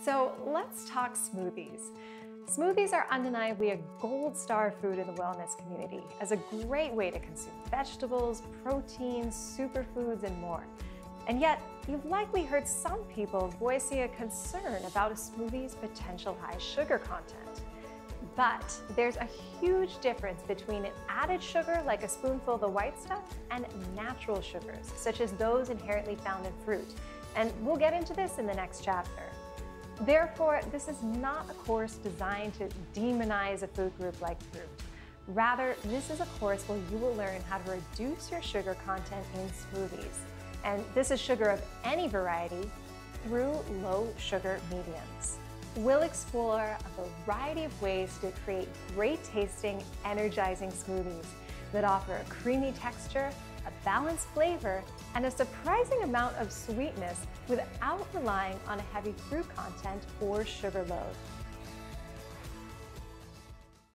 So let's talk smoothies. Smoothies are undeniably a gold star food in the wellness community as a great way to consume vegetables, proteins, superfoods, and more. And yet, you've likely heard some people voicing a concern about a smoothie's potential high sugar content. But there's a huge difference between an added sugar, like a spoonful of the white stuff, and natural sugars, such as those inherently found in fruit. And we'll get into this in the next chapter. Therefore, this is not a course designed to demonize a food group like fruit. Rather, this is a course where you will learn how to reduce your sugar content in smoothies. And this is sugar of any variety through low sugar mediums. We'll explore a variety of ways to create great tasting, energizing smoothies that offer a creamy texture, a balanced flavor, and a surprising amount of sweetness without relying on a heavy fruit content or sugar load.